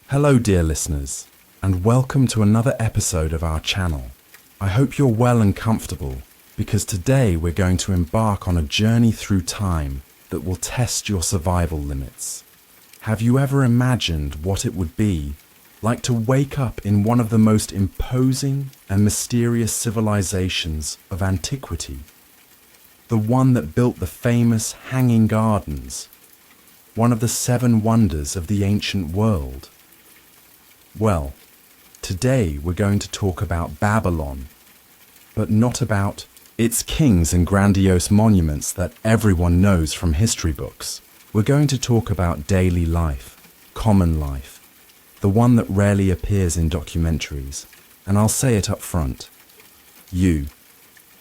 Hello dear listeners, and welcome to another episode of our channel. I hope you're well and comfortable, because today we're going to embark on a journey through time that will test your survival limits. Have you ever imagined what it would be like to wake up in one of the most imposing and mysterious civilizations of antiquity? The one that built the famous Hanging Gardens, one of the 7 wonders of the ancient world. Well, today we're going to talk about Babylon, but not about its kings and grandiose monuments that everyone knows from history books. We're going to talk about daily life, common life, the one that rarely appears in documentaries. And I'll say it up front. You,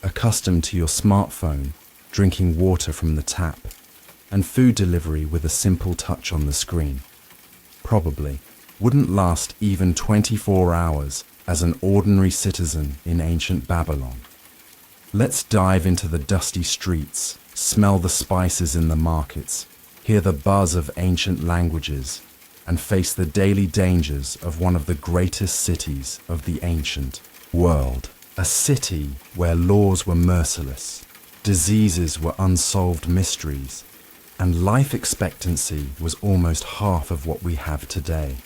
accustomed to your smartphone, drinking water from the tap, and food delivery with a simple touch on the screen, probably wouldn't last even 24 hours as an ordinary citizen in ancient Babylon. Let's dive into the dusty streets, smell the spices in the markets, hear the buzz of ancient languages, and face the daily dangers of one of the greatest cities of the ancient world. A city where laws were merciless, diseases were unsolved mysteries, and life expectancy was almost half of what we have today.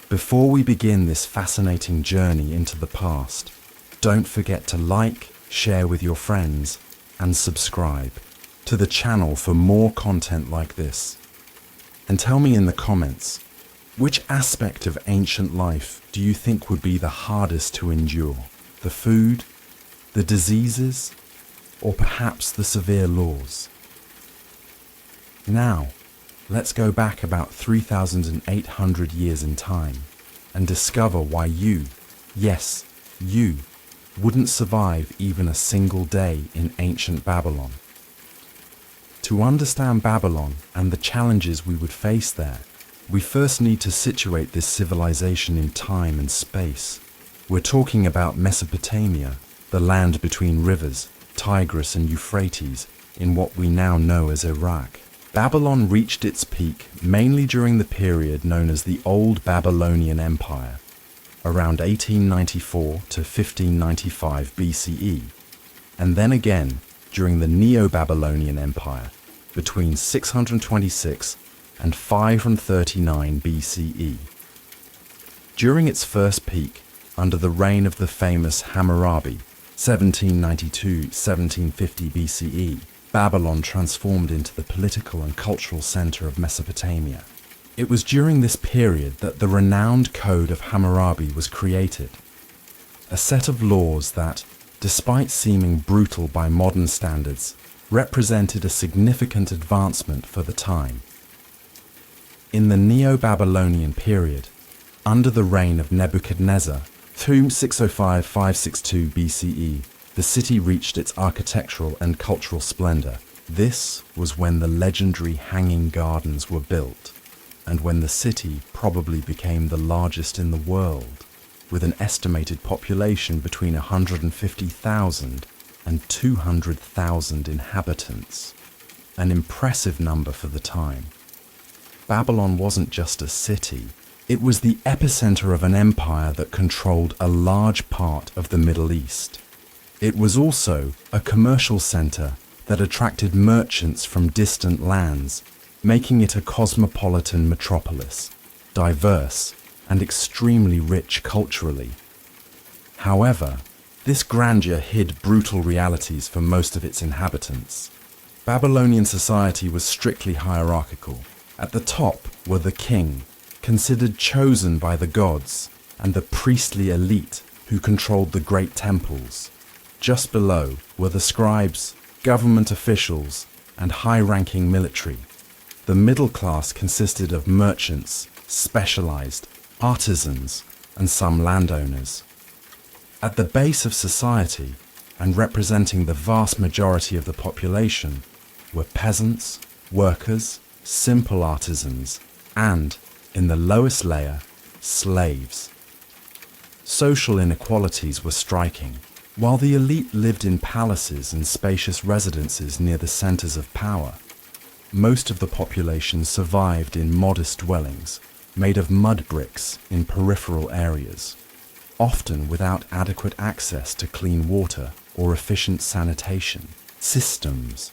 Before we begin this fascinating journey into the past, don't forget to like, share with your friends, and subscribe to the channel for more content like this. And tell me in the comments, which aspect of ancient life do you think would be the hardest to endure? The food, the diseases, or perhaps the severe laws? Now, let's go back about 3,800 years in time and discover why you, yes, you, wouldn't survive even a single day in ancient Babylon. To understand Babylon and the challenges we would face there, we first need to situate this civilization in time and space. We're talking about Mesopotamia, the land between rivers, Tigris and Euphrates, in what we now know as Iraq. Babylon reached its peak mainly during the period known as the Old Babylonian Empire, around 1894 to 1595 BCE, and then again during the Neo-Babylonian Empire between 626 and 539 BCE. During its first peak, under the reign of the famous Hammurabi, 1792-1750 BCE, Babylon transformed into the political and cultural center of Mesopotamia. It was during this period that the renowned Code of Hammurabi was created, a set of laws that, despite seeming brutal by modern standards, represented a significant advancement for the time. In the Neo-Babylonian period, under the reign of Nebuchadnezzar, 605-562 BCE, the city reached its architectural and cultural splendor. This was when the legendary Hanging Gardens were built, and when the city probably became the largest in the world, with an estimated population between 150,000 and 200,000 inhabitants, an impressive number for the time. Babylon wasn't just a city, it was the epicenter of an empire that controlled a large part of the Middle East. It was also a commercial center that attracted merchants from distant lands, making it a cosmopolitan metropolis, diverse and extremely rich culturally. However, this grandeur hid brutal realities for most of its inhabitants. Babylonian society was strictly hierarchical. At the top were the king, considered chosen by the gods, and the priestly elite who controlled the great temples. Just below were the scribes, government officials, and high-ranking military. The middle class consisted of merchants, specialized, artisans, and some landowners. At the base of society, and representing the vast majority of the population, were peasants, workers, simple artisans, and, in the lowest layer, slaves. Social inequalities were striking. While the elite lived in palaces and spacious residences near the centers of power, most of the population survived in modest dwellings, made of mud bricks in peripheral areas, often without adequate access to clean water or efficient sanitation systems.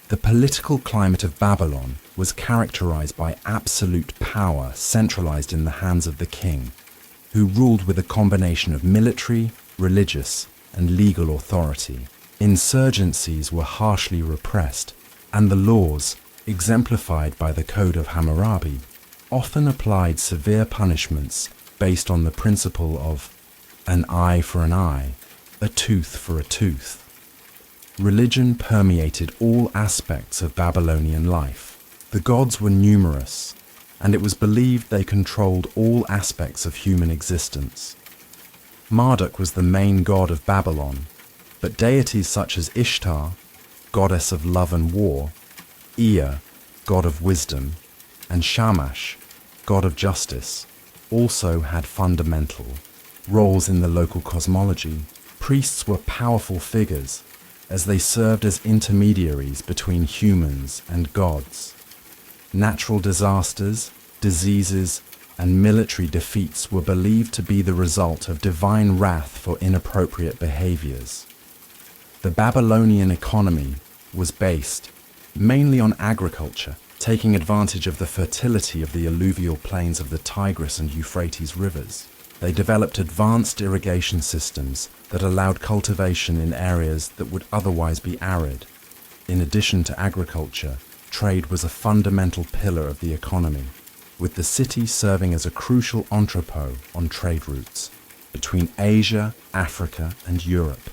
The political climate of Babylon was characterized by absolute power centralized in the hands of the king, who ruled with a combination of military, religious, and legal authority. Insurgencies were harshly repressed, and the laws, exemplified by the Code of Hammurabi, often applied severe punishments based on the principle of an eye for an eye, a tooth for a tooth. Religion permeated all aspects of Babylonian life. The gods were numerous, and it was believed they controlled all aspects of human existence. Marduk was the main god of Babylon, but deities such as Ishtar, goddess of love and war, Ea, god of wisdom, and Shamash, god of justice, also had fundamental roles in the local cosmology. Priests were powerful figures, as they served as intermediaries between humans and gods. Natural disasters, diseases, and military defeats were believed to be the result of divine wrath for inappropriate behaviors. The Babylonian economy was based mainly on agriculture, taking advantage of the fertility of the alluvial plains of the Tigris and Euphrates rivers. They developed advanced irrigation systems that allowed cultivation in areas that would otherwise be arid. In addition to agriculture, trade was a fundamental pillar of the economy, with the city serving as a crucial entrepot on trade routes between Asia, Africa, and Europe.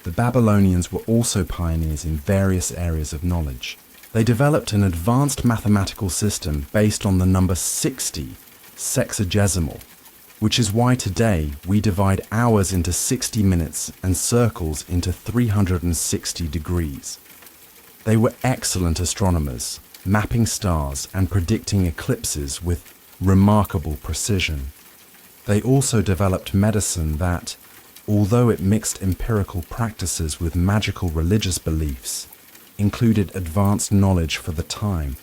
The Babylonians were also pioneers in various areas of knowledge. They developed an advanced mathematical system based on the number 60, sexagesimal, which is why today we divide hours into 60 minutes and circles into 360 degrees. They were excellent astronomers, mapping stars and predicting eclipses with remarkable precision. They also developed medicine that, although it mixed empirical practices with magical religious beliefs, included advanced knowledge for the time.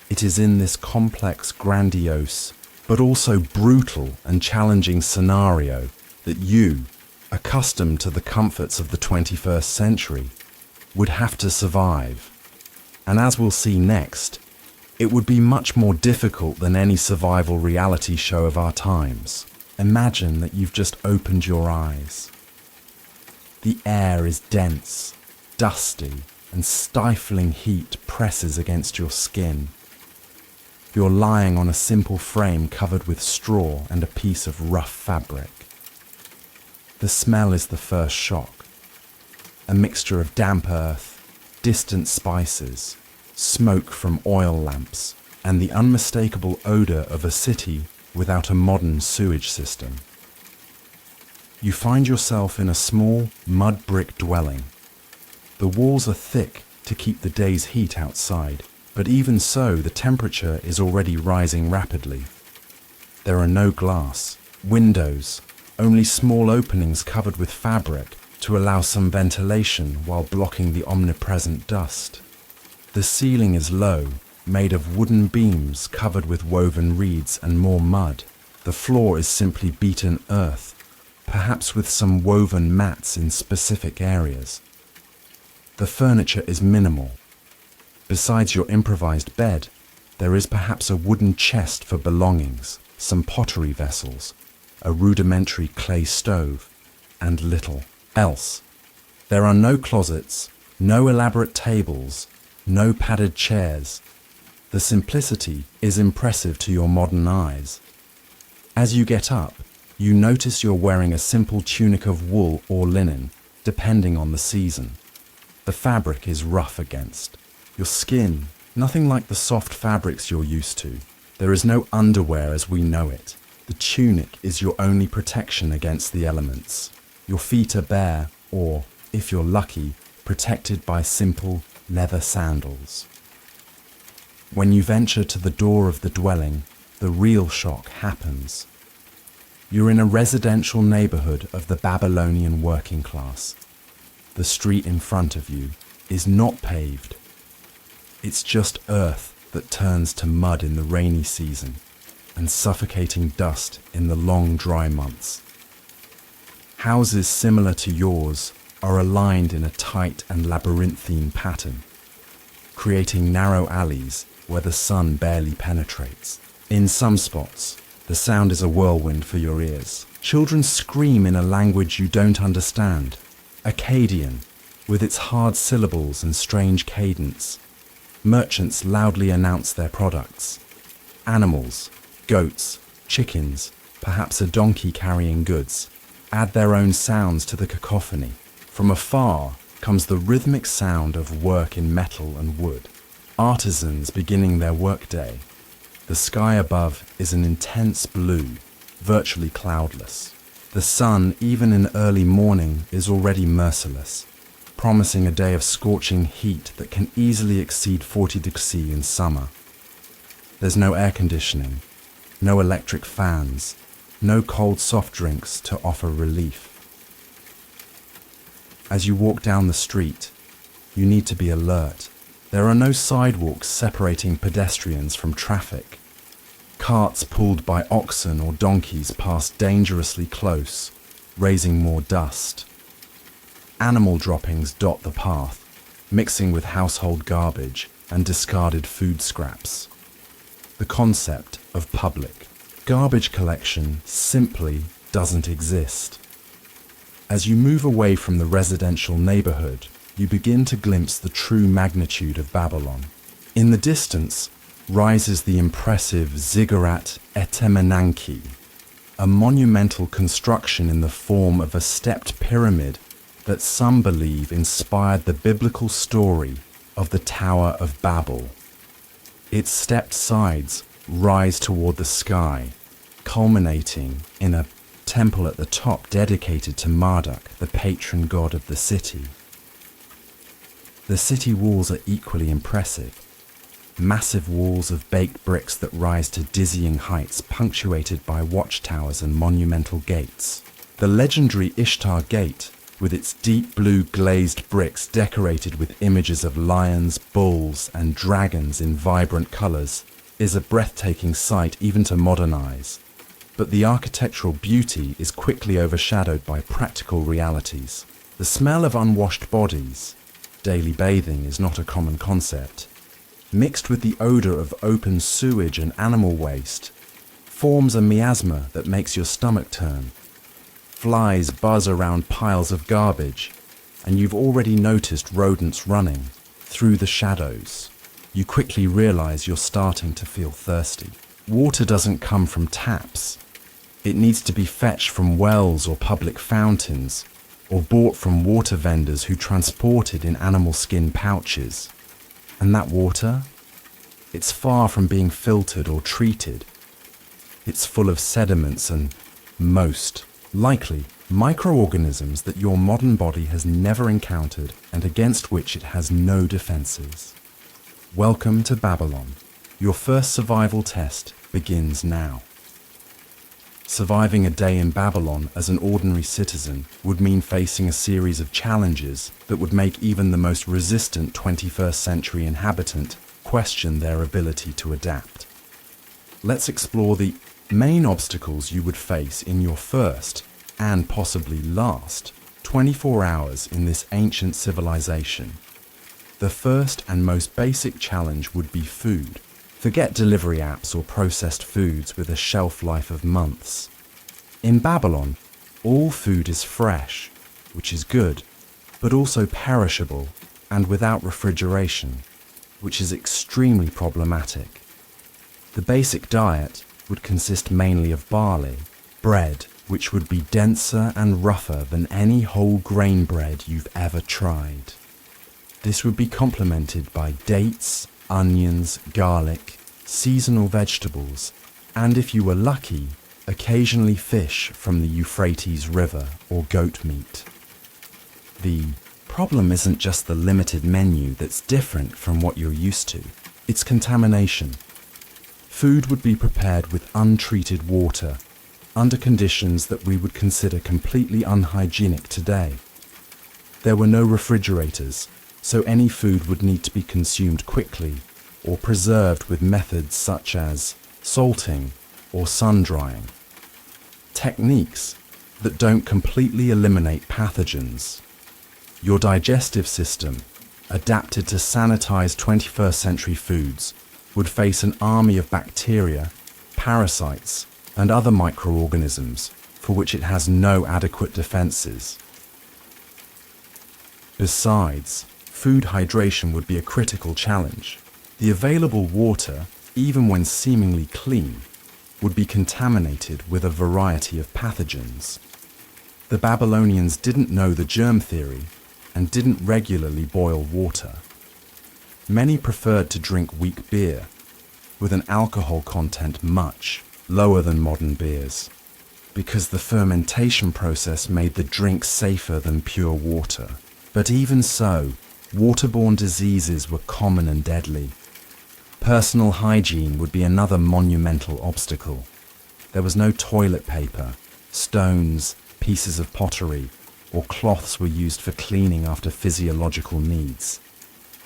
It is in this complex, grandiose, but also brutal and challenging scenario that you, accustomed to the comforts of the 21st century, would have to survive. And as we'll see next, it would be much more difficult than any survival reality show of our times. Imagine that you've just opened your eyes. The air is dense, dusty, and stifling heat presses against your skin. You're lying on a simple frame covered with straw and a piece of rough fabric. The smell is the first shock. A mixture of damp earth, distant spices, smoke from oil lamps, and the unmistakable odor of a city without a modern sewage system. You find yourself in a small mud brick dwelling. The walls are thick to keep the day's heat outside, but even so, the temperature is already rising rapidly. There are no glass, windows, only small openings covered with fabric to allow some ventilation while blocking the omnipresent dust. The ceiling is low, made of wooden beams covered with woven reeds and more mud. The floor is simply beaten earth, perhaps with some woven mats in specific areas. The furniture is minimal. Besides your improvised bed, there is perhaps a wooden chest for belongings, some pottery vessels, a rudimentary clay stove, and little else. There are no closets, no elaborate tables, no padded chairs. The simplicity is impressive to your modern eyes. As you get up, you notice you're wearing a simple tunic of wool or linen, depending on the season. The fabric is rough against your skin, nothing like the soft fabrics you're used to. There is no underwear as we know it. The tunic is your only protection against the elements. Your feet are bare, or, if you're lucky, protected by simple leather sandals. When you venture to the door of the dwelling, the real shock happens. You're in a residential neighborhood of the Babylonian working class. The street in front of you is not paved. It's just earth that turns to mud in the rainy season and suffocating dust in the long dry months. Houses similar to yours are aligned in a tight and labyrinthine pattern, creating narrow alleys where the sun barely penetrates. In some spots, the sound is a whirlwind for your ears. Children scream in a language you don't understand, Akkadian, with its hard syllables and strange cadence. Merchants loudly announce their products. Animals, goats, chickens, perhaps a donkey carrying goods, add their own sounds to the cacophony. From afar comes the rhythmic sound of work in metal and wood. Artisans beginning their workday. The sky above is an intense blue, virtually cloudless. The sun, even in early morning, is already merciless, promising a day of scorching heat that can easily exceed 40 degrees in summer. There's no air conditioning, no electric fans, no cold soft drinks to offer relief. As you walk down the street, you need to be alert. There are no sidewalks separating pedestrians from traffic. Carts pulled by oxen or donkeys pass dangerously close, raising more dust. Animal droppings dot the path, mixing with household garbage and discarded food scraps. The concept of public garbage collection simply doesn't exist. As you move away from the residential neighborhood, you begin to glimpse the true magnitude of Babylon. In the distance rises the impressive Ziggurat Etemenanki, a monumental construction in the form of a stepped pyramid that some believe inspired the biblical story of the Tower of Babel. Its stepped sides rise toward the sky, culminating in a temple at the top dedicated to Marduk, the patron god of the city. The city walls are equally impressive. Massive walls of baked bricks that rise to dizzying heights, punctuated by watchtowers and monumental gates. The legendary Ishtar Gate, with its deep blue glazed bricks decorated with images of lions, bulls, and dragons in vibrant colors, is a breathtaking sight even to modern eyes. But the architectural beauty is quickly overshadowed by practical realities. The smell of unwashed bodies, daily bathing is not a common concept, mixed with the odor of open sewage and animal waste, forms a miasma that makes your stomach turn. Flies buzz around piles of garbage, and you've already noticed rodents running through the shadows. You quickly realize you're starting to feel thirsty. Water doesn't come from taps. It needs to be fetched from wells or public fountains, or bought from water vendors who transport it in animal skin pouches. And that water? It's far from being filtered or treated. It's full of sediments and, most likely, microorganisms that your modern body has never encountered and against which it has no defenses. Welcome to Babylon. Your first survival test begins now. Surviving a day in Babylon as an ordinary citizen would mean facing a series of challenges that would make even the most resistant 21st century inhabitant question their ability to adapt. Let's explore the main obstacles you would face in your first, and possibly last, 24 hours in this ancient civilization. The first and most basic challenge would be food. Forget delivery apps or processed foods with a shelf life of months. In Babylon, all food is fresh, which is good, but also perishable and without refrigeration, which is extremely problematic. The basic diet would consist mainly of barley, bread, which would be denser and rougher than any whole grain bread you've ever tried. This would be complemented by dates, onions, garlic, seasonal vegetables, and if you were lucky, occasionally fish from the Euphrates River or goat meat. The problem isn't just the limited menu that's different from what you're used to, it's contamination. Food would be prepared with untreated water, under conditions that we would consider completely unhygienic today. There were no refrigerators, so any food would need to be consumed quickly, or preserved with methods such as salting or sun drying. Techniques that don't completely eliminate pathogens. Your digestive system, adapted to sanitize 21st century foods, would face an army of bacteria, parasites, and other microorganisms for which it has no adequate defenses. Besides, food hydration would be a critical challenge. The available water, even when seemingly clean, would be contaminated with a variety of pathogens. The Babylonians didn't know the germ theory and didn't regularly boil water. Many preferred to drink weak beer, with an alcohol content much lower than modern beers, because the fermentation process made the drink safer than pure water. But even so, waterborne diseases were common and deadly. Personal hygiene would be another monumental obstacle. There was no toilet paper, stones, pieces of pottery, or cloths were used for cleaning after physiological needs.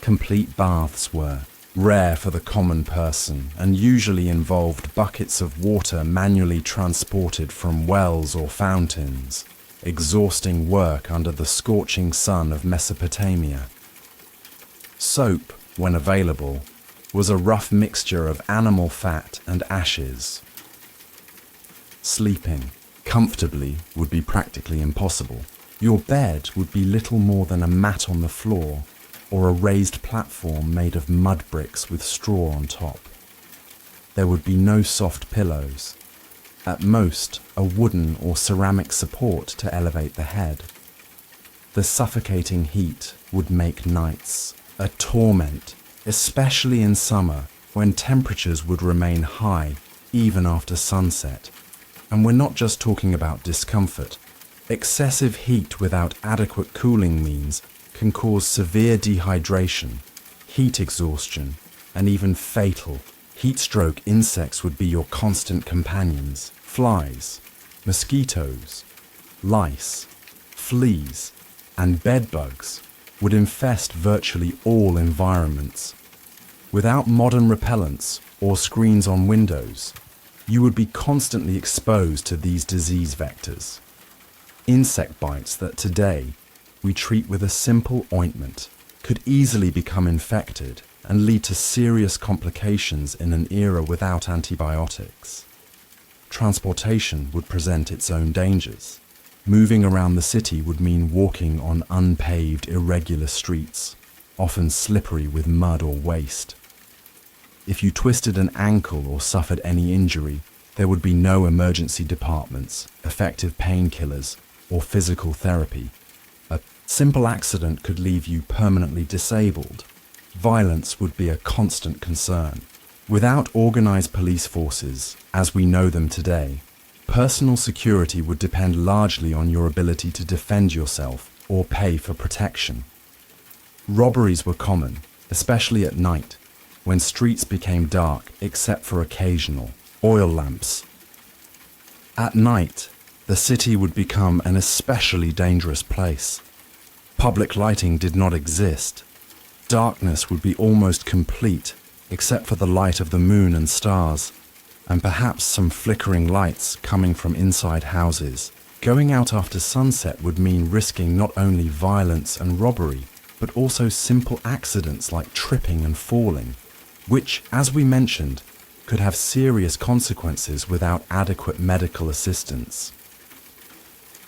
Complete baths were rare for the common person and usually involved buckets of water manually transported from wells or fountains, exhausting work under the scorching sun of Mesopotamia. Soap, when available, was a rough mixture of animal fat and ashes. Sleeping comfortably would be practically impossible. Your bed would be little more than a mat on the floor or a raised platform made of mud bricks with straw on top. There would be no soft pillows. At most, a wooden or ceramic support to elevate the head. The suffocating heat would make nights a torment, especially in summer when temperatures would remain high even after sunset. And we're not just talking about discomfort. Excessive heat without adequate cooling means can cause severe dehydration, heat exhaustion, and even fatal heat stroke. Insects would be your constant companions. Flies, mosquitoes, lice, fleas, and bedbugs would infest virtually all environments. Without modern repellents or screens on windows, you would be constantly exposed to these disease vectors. Insect bites that today we treat with a simple ointment could easily become infected and lead to serious complications in an era without antibiotics. Transportation would present its own dangers. Moving around the city would mean walking on unpaved, irregular streets, often slippery with mud or waste. If you twisted an ankle or suffered any injury, there would be no emergency departments, effective painkillers, or physical therapy. A simple accident could leave you permanently disabled. Violence would be a constant concern. Without organized police forces, as we know them today, personal security would depend largely on your ability to defend yourself or pay for protection. Robberies were common, especially at night, when streets became dark except for occasional oil lamps. At night, the city would become an especially dangerous place. Public lighting did not exist. Darkness would be almost complete, except for the light of the moon and stars, and perhaps some flickering lights coming from inside houses. Going out after sunset would mean risking not only violence and robbery, but also simple accidents like tripping and falling, which, as we mentioned, could have serious consequences without adequate medical assistance.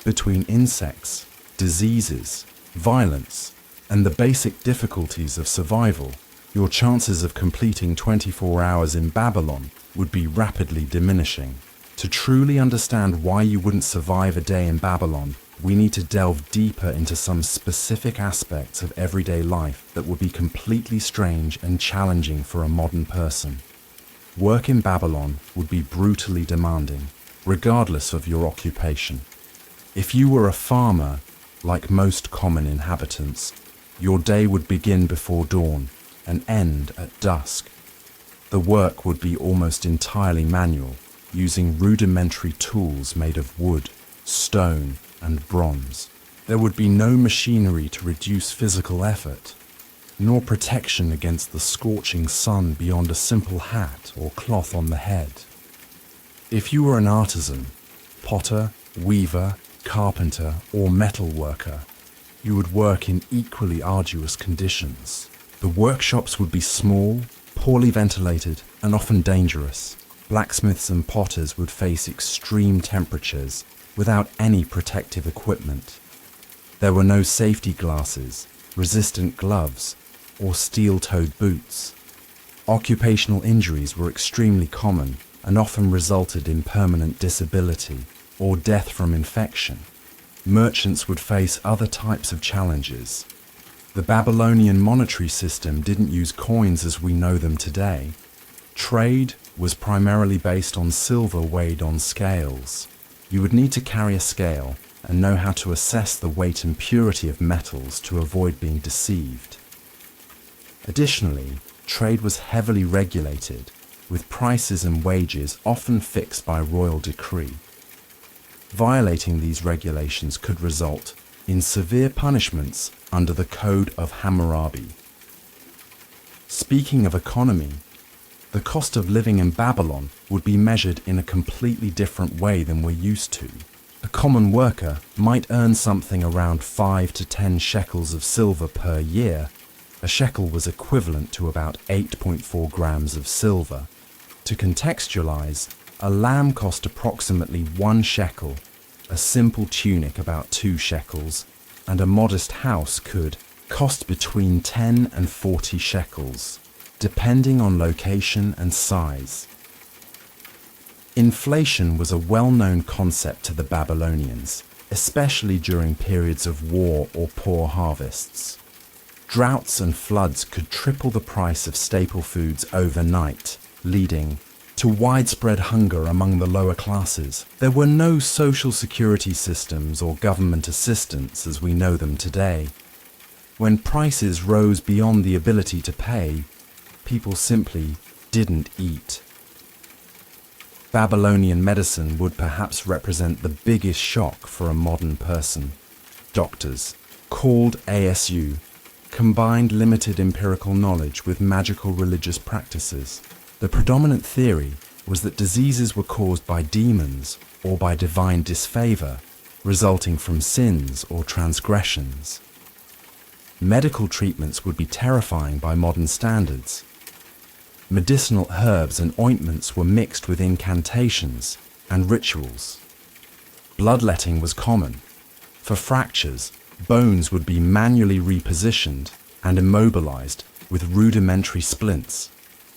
Between insects, diseases, violence, and the basic difficulties of survival, your chances of completing 24 hours in Babylon would be rapidly diminishing. To truly understand why you wouldn't survive a day in Babylon, we need to delve deeper into some specific aspects of everyday life that would be completely strange and challenging for a modern person. Work in Babylon would be brutally demanding, regardless of your occupation. If you were a farmer, like most common inhabitants, your day would begin before dawn and end at dusk. The work would be almost entirely manual, using rudimentary tools made of wood, stone, and bronze. There would be no machinery to reduce physical effort. nor protection against the scorching sun beyond a simple hat or cloth on the head. If you were an artisan, potter, weaver, carpenter, or metal worker, you would work in equally arduous conditions. The workshops would be small, poorly ventilated, and often dangerous. Blacksmiths and potters would face extreme temperatures without any protective equipment. There were no safety glasses, resistant gloves, or steel-toed boots. Occupational injuries were extremely common and often resulted in permanent disability or death from infection. Merchants would face other types of challenges. The Babylonian monetary system didn't use coins as we know them today. Trade was primarily based on silver weighed on scales. You would need to carry a scale and know how to assess the weight and purity of metals to avoid being deceived. Additionally, trade was heavily regulated, with prices and wages often fixed by royal decree. Violating these regulations could result in severe punishments under the Code of Hammurabi. Speaking of economy, the cost of living in Babylon would be measured in a completely different way than we're used to. A common worker might earn something around 5 to 10 shekels of silver per year. A shekel was equivalent to about 8.4 grams of silver. To contextualize, a lamb cost approximately 1 shekel, a simple tunic about 2 shekels, and a modest house could cost between 10 and 40 shekels, depending on location and size. Inflation was a well-known concept to the Babylonians, especially during periods of war or poor harvests. Droughts and floods could triple the price of staple foods overnight, leading to widespread hunger among the lower classes. There were no social security systems or government assistance as we know them today. When prices rose beyond the ability to pay, people simply didn't eat. Babylonian medicine would perhaps represent the biggest shock for a modern person. Doctors, called ASU, combined limited empirical knowledge with magical religious practices. The predominant theory was that diseases were caused by demons or by divine disfavor, resulting from sins or transgressions. Medical treatments would be terrifying by modern standards. Medicinal herbs and ointments were mixed with incantations and rituals. Bloodletting was common. For fractures, bones would be manually repositioned and immobilized with rudimentary splints,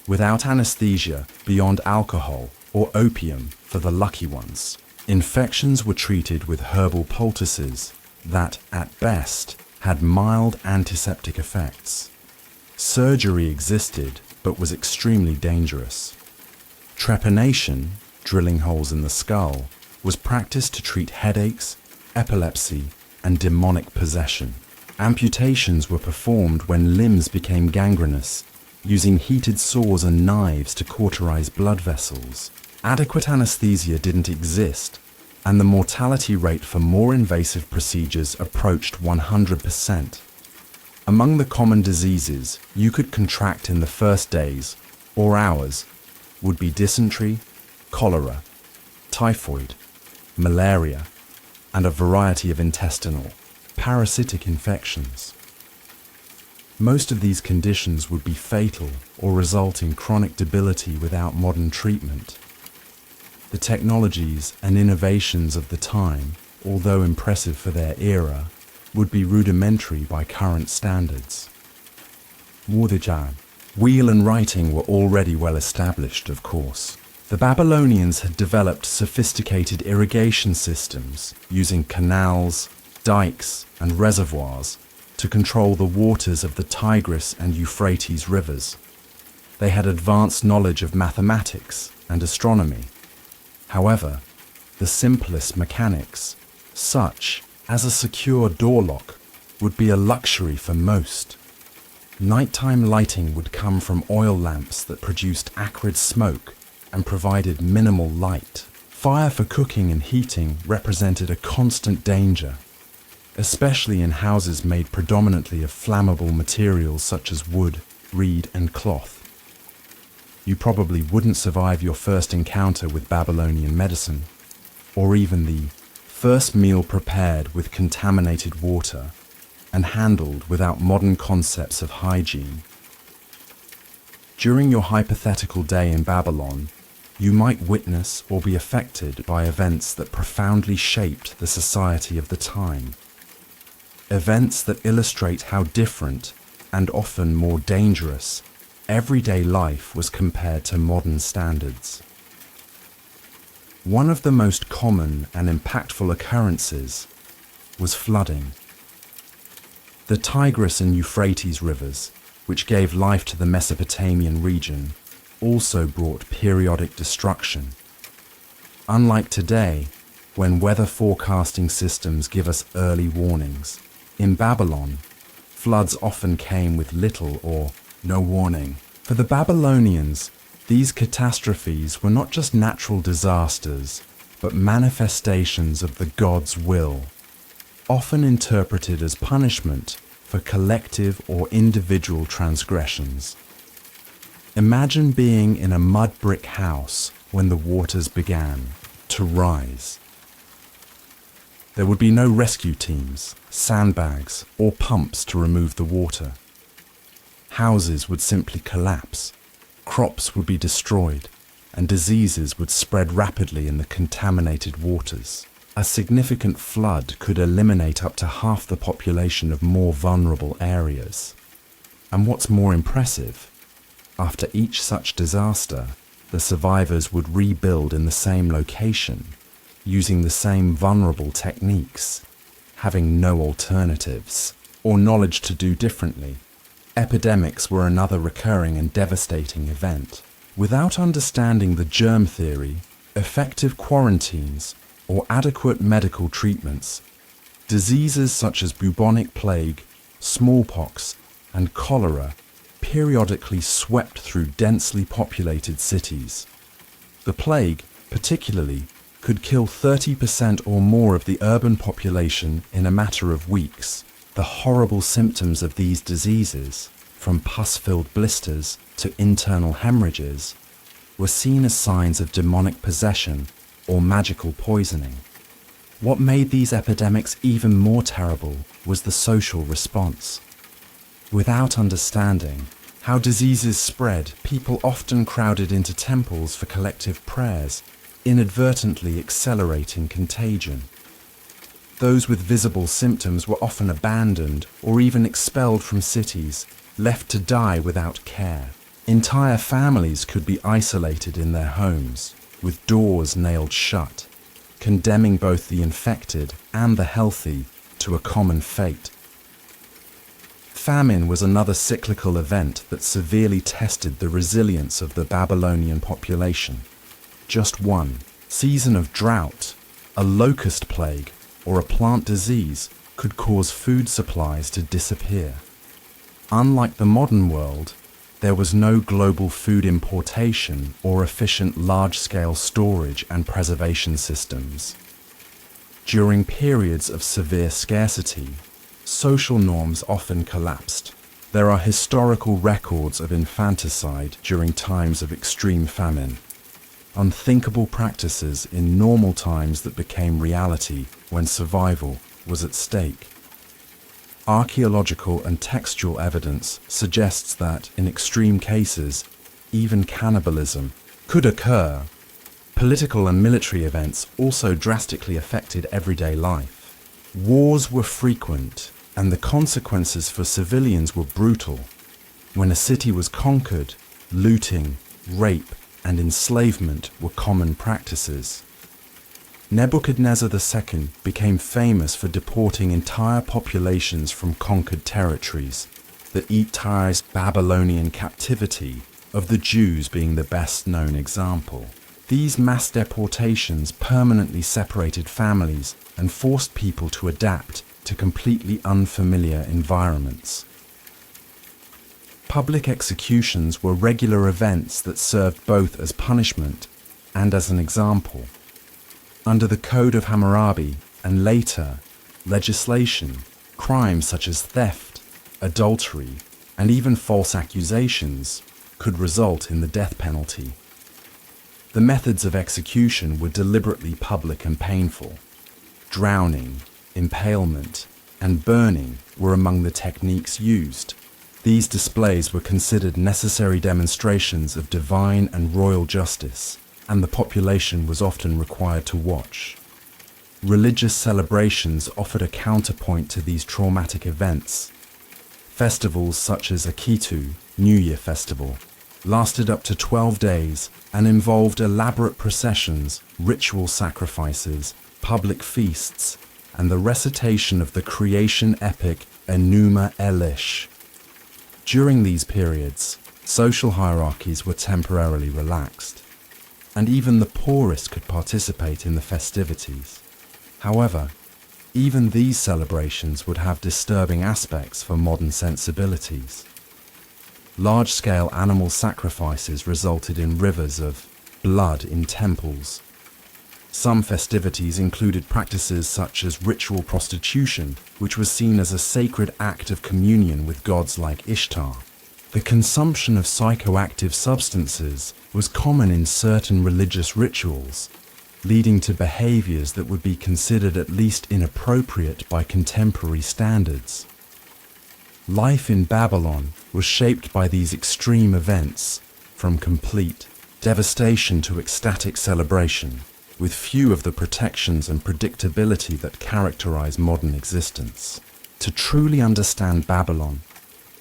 without anesthesia beyond alcohol or opium for the lucky ones. Infections were treated with herbal poultices that, at best, had mild antiseptic effects. Surgery existed, but was extremely dangerous. Trepanation, drilling holes in the skull, was practiced to treat headaches, epilepsy, and demonic possession. Amputations were performed when limbs became gangrenous, using heated saws and knives to cauterize blood vessels. Adequate anesthesia didn't exist, and the mortality rate for more invasive procedures approached 100%. Among the common diseases you could contract in the first days or hours would be dysentery, cholera, typhoid, malaria, and a variety of intestinal, parasitic infections. Most of these conditions would be fatal or result in chronic debility without modern treatment. The technologies and innovations of the time, although impressive for their era, would be rudimentary by current standards. Wardijan. Wheel and writing were already well established, of course. The Babylonians had developed sophisticated irrigation systems using canals, dikes, and reservoirs to control the waters of the Tigris and Euphrates rivers. They had advanced knowledge of mathematics and astronomy. However, the simplest mechanics, such as a secure door lock, would be a luxury for most. Nighttime lighting would come from oil lamps that produced acrid smoke and provided minimal light. Fire for cooking and heating represented a constant danger. especially in houses made predominantly of flammable materials such as wood, reed, and cloth. You probably wouldn't survive your first encounter with Babylonian medicine, or even the first meal prepared with contaminated water and handled without modern concepts of hygiene. During your hypothetical day in Babylon, you might witness or be affected by events that profoundly shaped the society of the time. Events that illustrate how different, and often more dangerous, everyday life was compared to modern standards. One of the most common and impactful occurrences was flooding. The Tigris and Euphrates rivers, which gave life to the Mesopotamian region, also brought periodic destruction. Unlike today, when weather forecasting systems give us early warnings, in Babylon, floods often came with little or no warning. For the Babylonians, these catastrophes were not just natural disasters, but manifestations of the god's will, often interpreted as punishment for collective or individual transgressions. Imagine being in a mud brick house when the waters began to rise. There would be no rescue teams, sandbags, or pumps to remove the water. Houses would simply collapse, crops would be destroyed, and diseases would spread rapidly in the contaminated waters. A significant flood could eliminate up to half the population of more vulnerable areas. And what's more impressive, after each such disaster, the survivors would rebuild in the same location, using the same vulnerable techniques, having no alternatives or knowledge to do differently. Epidemics were another recurring and devastating event. Without understanding the germ theory, effective quarantines, or adequate medical treatments, diseases such as bubonic plague, smallpox, and cholera periodically swept through densely populated cities. The plague, particularly, could kill 30% or more of the urban population in a matter of weeks. The horrible symptoms of these diseases, from pus-filled blisters to internal hemorrhages, were seen as signs of demonic possession or magical poisoning. What made these epidemics even more terrible was the social response. Without understanding how diseases spread, people often crowded into temples for collective prayers, inadvertently accelerating contagion. Those with visible symptoms were often abandoned or even expelled from cities, left to die without care. Entire families could be isolated in their homes, with doors nailed shut, condemning both the infected and the healthy to a common fate. Famine was another cyclical event that severely tested the resilience of the Babylonian population. Just one season of drought, a locust plague, or a plant disease could cause food supplies to disappear. Unlike the modern world, there was no global food importation or efficient large-scale storage and preservation systems. During periods of severe scarcity, social norms often collapsed. There are historical records of infanticide during times of extreme famine, unthinkable practices in normal times that became reality when survival was at stake. Archaeological and textual evidence suggests that, in extreme cases, even cannibalism could occur. Political and military events also drastically affected everyday life. Wars were frequent, and the consequences for civilians were brutal. When a city was conquered, looting, rape, and enslavement were common practices. Nebuchadnezzar II became famous for deporting entire populations from conquered territories, the entire Babylonian captivity of the Jews being the best known example. These mass deportations permanently separated families and forced people to adapt to completely unfamiliar environments. Public executions were regular events that served both as punishment and as an example. Under the Code of Hammurabi, and later, legislation, crimes such as theft, adultery, and even false accusations could result in the death penalty. The methods of execution were deliberately public and painful. Drowning, impalement, and burning were among the techniques used. These displays were considered necessary demonstrations of divine and royal justice, and the population was often required to watch. Religious celebrations offered a counterpoint to these traumatic events. Festivals such as Akitu, New Year Festival, lasted up to 12 days and involved elaborate processions, ritual sacrifices, public feasts, and the recitation of the creation epic Enuma Elish. During these periods, social hierarchies were temporarily relaxed, and even the poorest could participate in the festivities. However, even these celebrations would have disturbing aspects for modern sensibilities. Large-scale animal sacrifices resulted in rivers of blood in temples. Some festivities included practices such as ritual prostitution, which was seen as a sacred act of communion with gods like Ishtar. The consumption of psychoactive substances was common in certain religious rituals, leading to behaviors that would be considered at least inappropriate by contemporary standards. Life in Babylon was shaped by these extreme events, from complete devastation to ecstatic celebration, with few of the protections and predictability that characterize modern existence. To truly understand Babylon,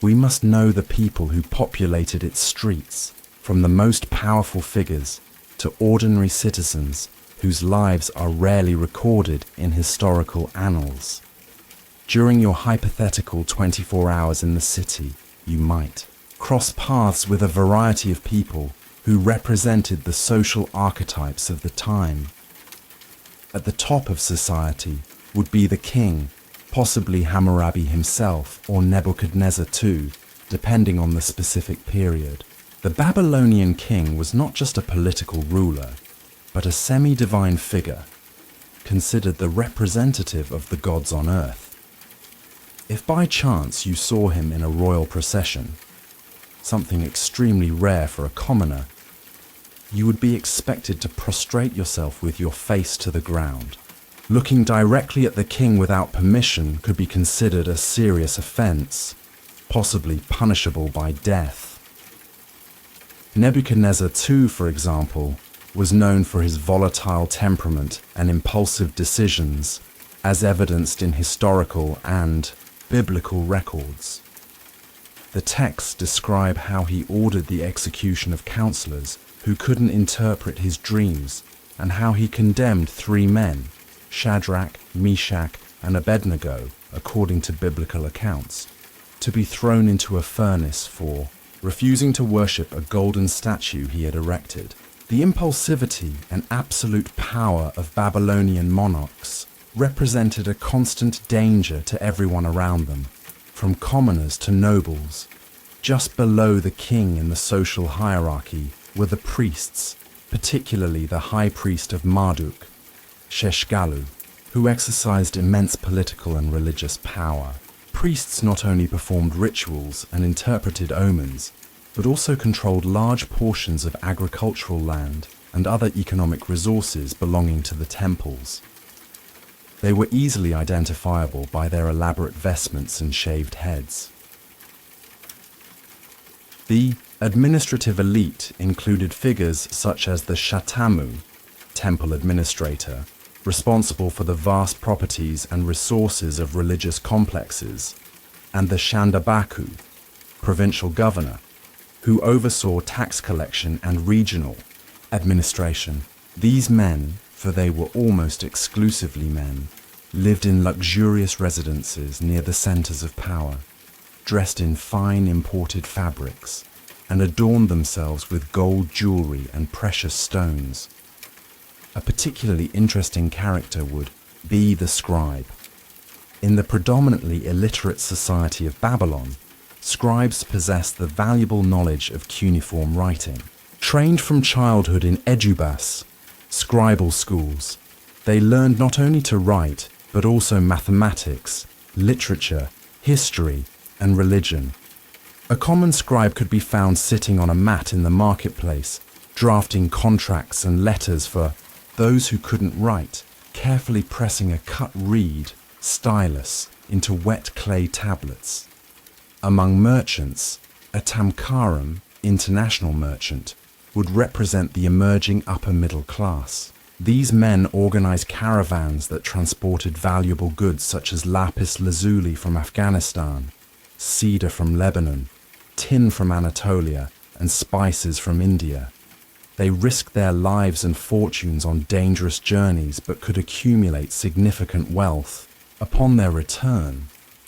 we must know the people who populated its streets, from the most powerful figures to ordinary citizens whose lives are rarely recorded in historical annals. During your hypothetical 24 hours in the city, you might cross paths with a variety of people who represented the social archetypes of the time. At the top of society would be the king, possibly Hammurabi himself or Nebuchadnezzar II, depending on the specific period. The Babylonian king was not just a political ruler, but a semi-divine figure, considered the representative of the gods on earth. If by chance you saw him in a royal procession, something extremely rare for a commoner, you would be expected to prostrate yourself with your face to the ground. Looking directly at the king without permission could be considered a serious offense, possibly punishable by death. Nebuchadnezzar II, for example, was known for his volatile temperament and impulsive decisions, as evidenced in historical and biblical records. The texts describe how he ordered the execution of counselors who couldn't interpret his dreams, and how he condemned 3 men, Shadrach, Meshach, and Abednego, according to biblical accounts, to be thrown into a furnace for refusing to worship a golden statue he had erected. The impulsivity and absolute power of Babylonian monarchs represented a constant danger to everyone around them, from commoners to nobles. Just below the king in the social hierarchy were the priests, particularly the high priest of Marduk, Sheshgalu, who exercised immense political and religious power. Priests not only performed rituals and interpreted omens, but also controlled large portions of agricultural land and other economic resources belonging to the temples. They were easily identifiable by their elaborate vestments and shaved heads. The administrative elite included figures such as the Shatamu, temple administrator, responsible for the vast properties and resources of religious complexes, and the Shandabaku, provincial governor, who oversaw tax collection and regional administration. These men, for they were almost exclusively men, lived in luxurious residences near the centers of power, dressed in fine imported fabrics, and adorned themselves with gold jewelry and precious stones. A particularly interesting character would be the scribe. In the predominantly illiterate society of Babylon, scribes possessed the valuable knowledge of cuneiform writing. Trained from childhood in edubas, scribal schools, they learned not only to write, but also mathematics, literature, history, and religion. A common scribe could be found sitting on a mat in the marketplace, drafting contracts and letters for those who couldn't write, carefully pressing a cut reed, stylus, into wet clay tablets. Among merchants, a tamkaram, international merchant, would represent the emerging upper middle class. These men organized caravans that transported valuable goods such as lapis lazuli from Afghanistan, cedar from Lebanon, tin from Anatolia, and spices from India. They risked their lives and fortunes on dangerous journeys but could accumulate significant wealth. Upon their return,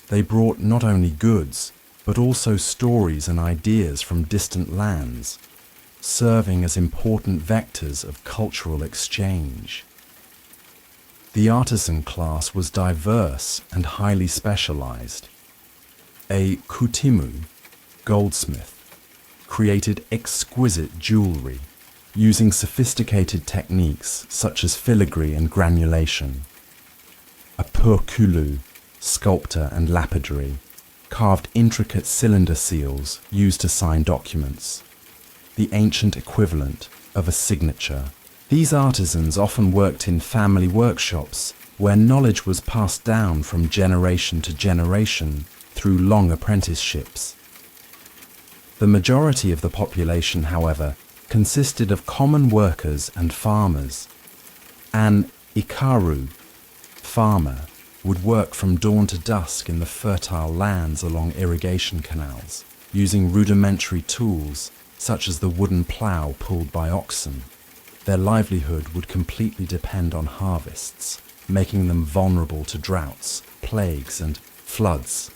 they brought not only goods, but also stories and ideas from distant lands, serving as important vectors of cultural exchange. The artisan class was diverse and highly specialized. A kutimu, goldsmith, created exquisite jewelry using sophisticated techniques such as filigree and granulation. A purkulu, sculptor and lapidary, carved intricate cylinder seals used to sign documents, the ancient equivalent of a signature. These artisans often worked in family workshops where knowledge was passed down from generation to generation through long apprenticeships. The majority of the population, however, consisted of common workers and farmers. An ikaru, farmer, would work from dawn to dusk in the fertile lands along irrigation canals, using rudimentary tools such as the wooden plough pulled by oxen. Their livelihood would completely depend on harvests, making them vulnerable to droughts, plagues, and floods.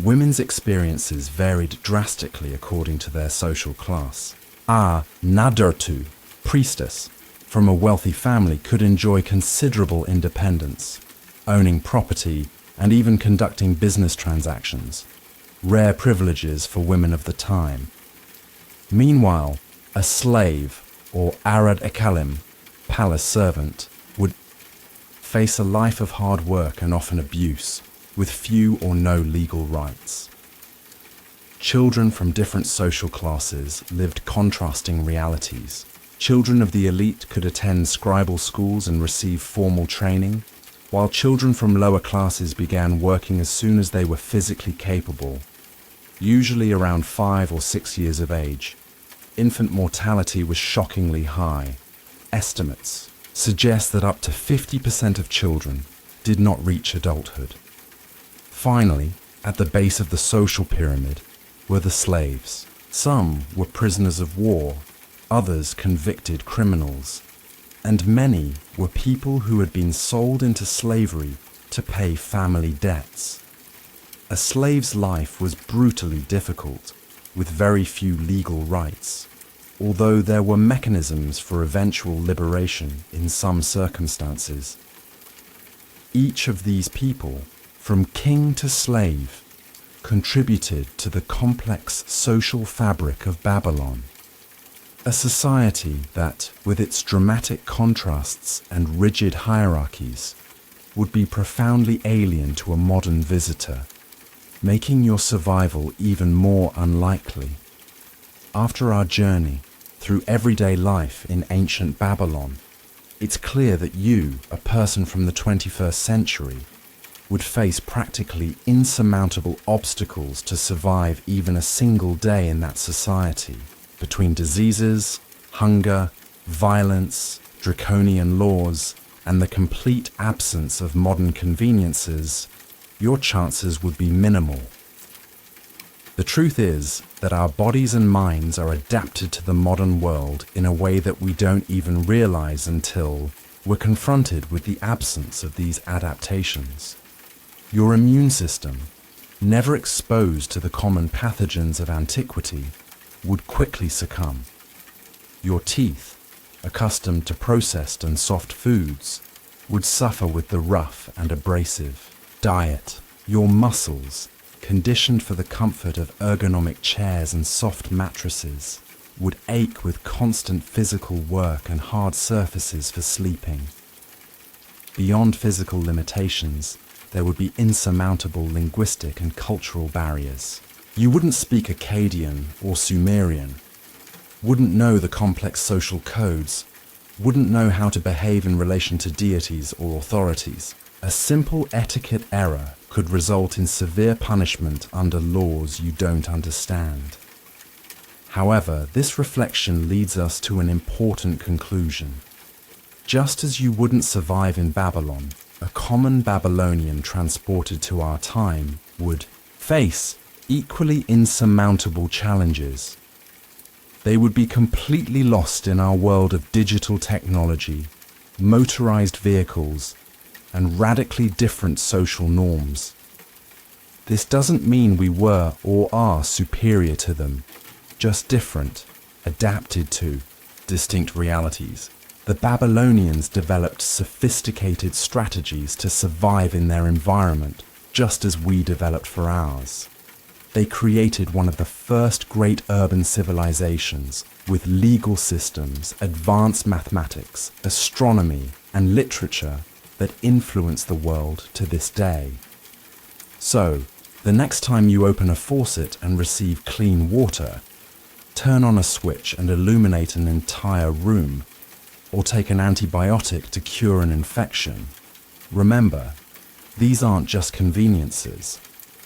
Women's experiences varied drastically according to their social class. A nadartu, priestess, from a wealthy family could enjoy considerable independence, owning property and even conducting business transactions, rare privileges for women of the time. Meanwhile, a slave, or arad ekalim, palace servant, would face a life of hard work and often abuse, with few or no legal rights. Children from different social classes lived contrasting realities. Children of the elite could attend scribal schools and receive formal training, while children from lower classes began working as soon as they were physically capable, usually around 5 or 6 years of age. Infant mortality was shockingly high. Estimates suggest that up to 50% of children did not reach adulthood. Finally, at the base of the social pyramid were the slaves. Some were prisoners of war, others convicted criminals, and many were people who had been sold into slavery to pay family debts. A slave's life was brutally difficult, with very few legal rights, although there were mechanisms for eventual liberation in some circumstances. Each of these people, from king to slave, contributed to the complex social fabric of Babylon, a society that, with its dramatic contrasts and rigid hierarchies, would be profoundly alien to a modern visitor, making your survival even more unlikely. After our journey through everyday life in ancient Babylon, it's clear that you, a person from the 21st century, would face practically insurmountable obstacles to survive even a single day in that society. Between diseases, hunger, violence, draconian laws, and the complete absence of modern conveniences, your chances would be minimal. The truth is that our bodies and minds are adapted to the modern world in a way that we don't even realize until we're confronted with the absence of these adaptations. Your immune system, never exposed to the common pathogens of antiquity, would quickly succumb. Your teeth, accustomed to processed and soft foods, would suffer with the rough and abrasive diet. Your muscles, conditioned for the comfort of ergonomic chairs and soft mattresses, would ache with constant physical work and hard surfaces for sleeping. Beyond physical limitations, there would be insurmountable linguistic and cultural barriers. You wouldn't speak Akkadian or Sumerian, wouldn't know the complex social codes, wouldn't know how to behave in relation to deities or authorities. A simple etiquette error could result in severe punishment under laws you don't understand. However, this reflection leads us to an important conclusion. Just as you wouldn't survive in Babylon, a common Babylonian transported to our time would face equally insurmountable challenges. They would be completely lost in our world of digital technology, motorized vehicles, and radically different social norms. This doesn't mean we were or are superior to them, just different, adapted to distinct realities. The Babylonians developed sophisticated strategies to survive in their environment, just as we developed for ours. They created one of the first great urban civilizations with legal systems, advanced mathematics, astronomy, and literature that influence the world to this day. So, the next time you open a faucet and receive clean water, turn on a switch and illuminate an entire room, or take an antibiotic to cure an infection, remember, these aren't just conveniences.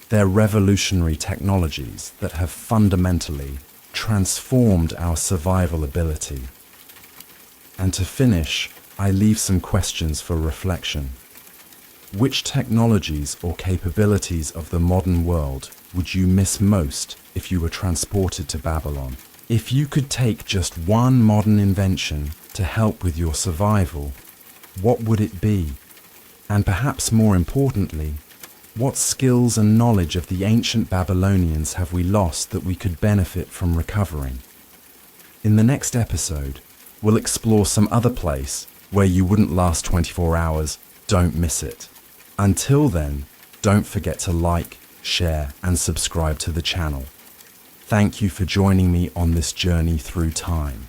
They're revolutionary technologies that have fundamentally transformed our survival ability. And to finish, I leave some questions for reflection. Which technologies or capabilities of the modern world would you miss most if you were transported to Babylon? If you could take just one modern invention to help with your survival, what would it be? And perhaps more importantly, what skills and knowledge of the ancient Babylonians have we lost that we could benefit from recovering? In the next episode, we'll explore some other place where you wouldn't last 24 hours. Don't miss it. Until then, don't forget to like, share, and subscribe to the channel. Thank you for joining me on this journey through time.